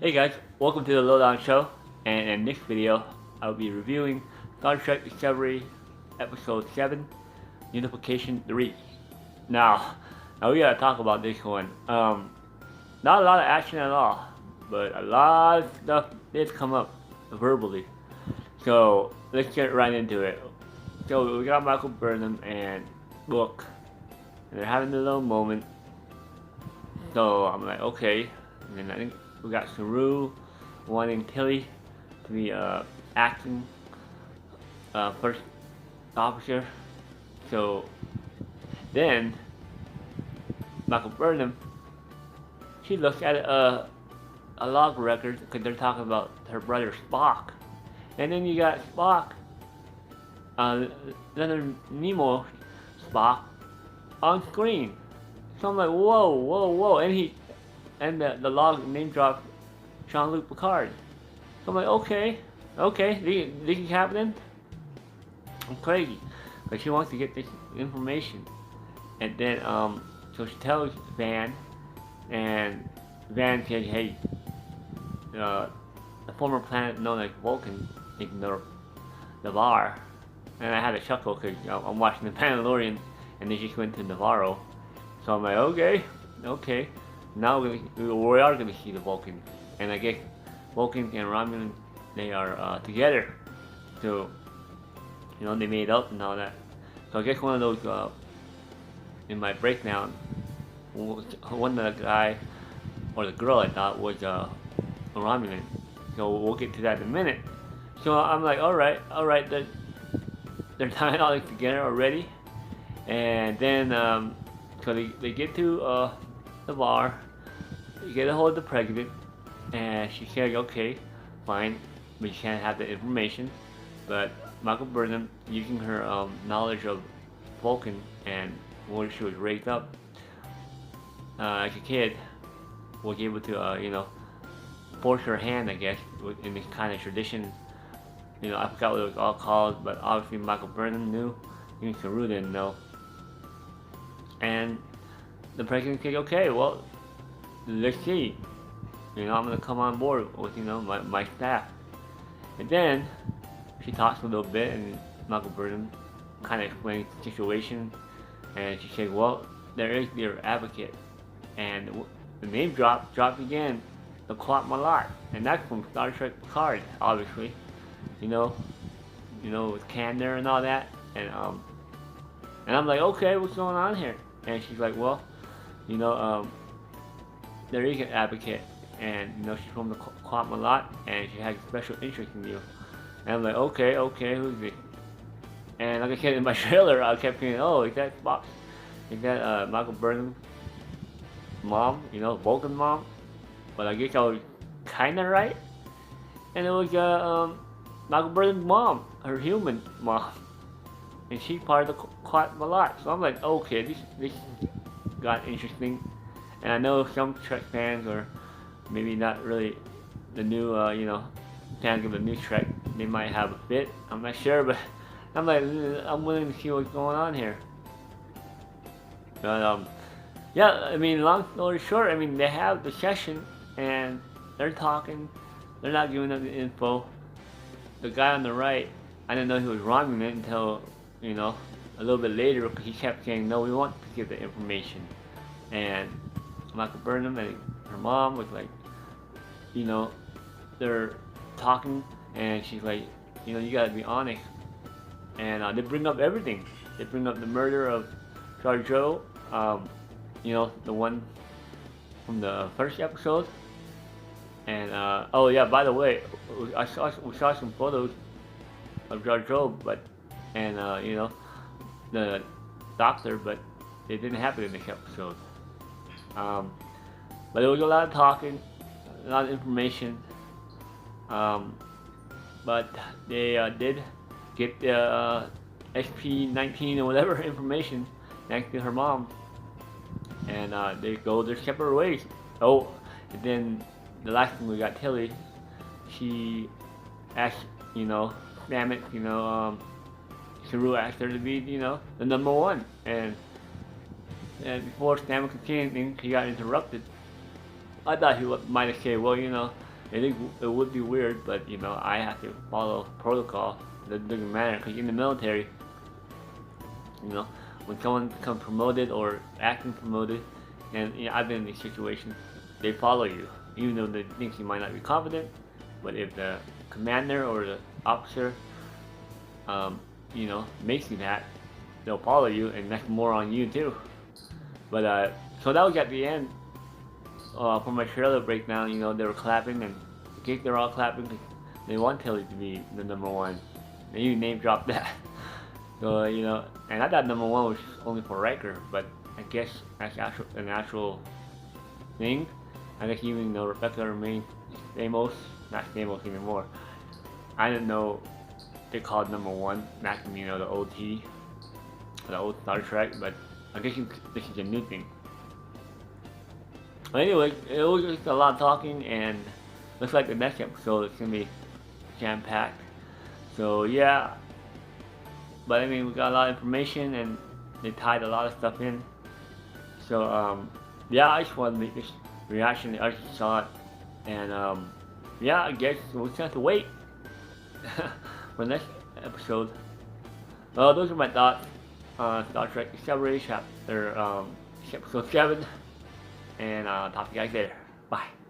Hey guys, welcome to the Lowdown Show, and in this video, I'll be reviewing Star Trek Discovery Episode 7, Unification 3. Now we gotta talk about this one. Not a lot of action at all, but a lot of stuff did come up verbally. So let's get right into it. So we got Michael Burnham and Book, and they're having a little moment. So I'm like, okay, and then I think we got Saru wanting Tilly to be acting first officer. So then Michael Burnham, she looks at a log record because they're talking about her brother Spock, and then you got Spock, Leonard Nimoy Spock on screen. So I'm like, whoa, whoa, whoa, and the log name dropped Jean-Luc Picard. So I'm like, okay, this is happening. I'm crazy, but she wants to get this information, and then so she tells Van, and Van says, hey, the former planet known as Vulcan is Navarre, and I had a chuckle because I'm watching The Mandalorian, and they just went to Navarro. So I'm like, okay. Now we are going to see the Vulcan, and I guess Vulcan and Romulan, they are together. So, they made up and all that. So I guess one of those, in my breakdown, one of the guy, or the girl I thought was a Romulan. So we'll get to that in a minute. So I'm like, alright, they're tying all this together already. And then, so they get to the bar, they get a hold of the president, and she said, okay, fine, we can't have the information, but Michael Burnham, using her knowledge of Vulcan and where she was raised up as a kid, was able to, force her hand, I guess, in this kind of tradition. I forgot what it was all called, but obviously Michael Burnham knew, even Saru didn't know. And the president said, okay, well, let's see. I'm gonna come on board with, my staff. And then she talks a little bit, and Michael Burnham kind of explains the situation. And she said, well, there is your advocate. And the name dropped again, the Qowat Milat. And that's from Star Trek Picard, obviously. With Kandor and all that. And I'm like, okay, what's going on here? And she's like, well, there is an advocate, and she's from the Qowat Milat, and she has a special interest in you. And I'm like, okay, who's it? And like I said in my trailer, I kept thinking, oh, is that Spock? Is that Michael Burnham's mom? Vulcan mom? But I guess I was kind of right, and it was Michael Burnham's mom, her human mom, and she's part of the Qowat Milat. So I'm like, okay, this got interesting. And I know some Trek fans, or maybe not really the new, fans of the new Trek, they might have a fit. I'm not sure, but I'm like, I'm willing to see what's going on here. But yeah, long story short, they have the session, and they're talking. They're not giving them the info. The guy on the right, I didn't know he was Romulan until, a little bit later, because he kept saying, no, we want to give the information. And Michael Burnham and her mom was like, they're talking, and she's like, you gotta be honest. And they bring up everything. They bring up the murder of Georgiou, the one from the first episode. And oh yeah, by the way, we saw some photos of Georgiou, and the doctor, but it didn't happen in this episode. But there was a lot of talking, a lot of information. But they did get the SP-19 or whatever information next to her mom, and they go their separate ways. Oh, and then the last thing we got, Tilly, she asked, Stamets, Saru asked her to be, the number one, and before Stamets could say anything, he got interrupted. I thought he might have said, well, I think it would be weird, but you know, I have to follow protocol. It doesn't matter because in the military, you know, when someone becomes promoted or acting promoted, and you know, I've been in these situations, they follow you, even though they think you might not be confident. But if the commander or the officer, you know, makes you that, they'll follow you, and that's more on you too. But so that was at the end. For my trailer breakdown, you know, they were clapping, and in case they're all clapping, because they want Tilly to be the #1. And you name dropped that. So, you know, and I thought #1 was only for Riker, but I guess that's an actual thing. I guess even though Rebecca remains Stamos, not Stamos anymore, I didn't know they called #1 back in, you know, the OT, the old Star Trek, but I guess this is a new thing. But anyway, it was just a lot of talking, and looks like the next episode is gonna be jam-packed. So yeah, but I mean, we got a lot of information, and they tied a lot of stuff in. So yeah, I just wanted to make this reaction. I just saw it, and yeah, I guess we'll just have to wait for the next episode. Well, those are my thoughts on Star Trek Discovery Chapter episode 7, and I'll talk to you guys later. Bye.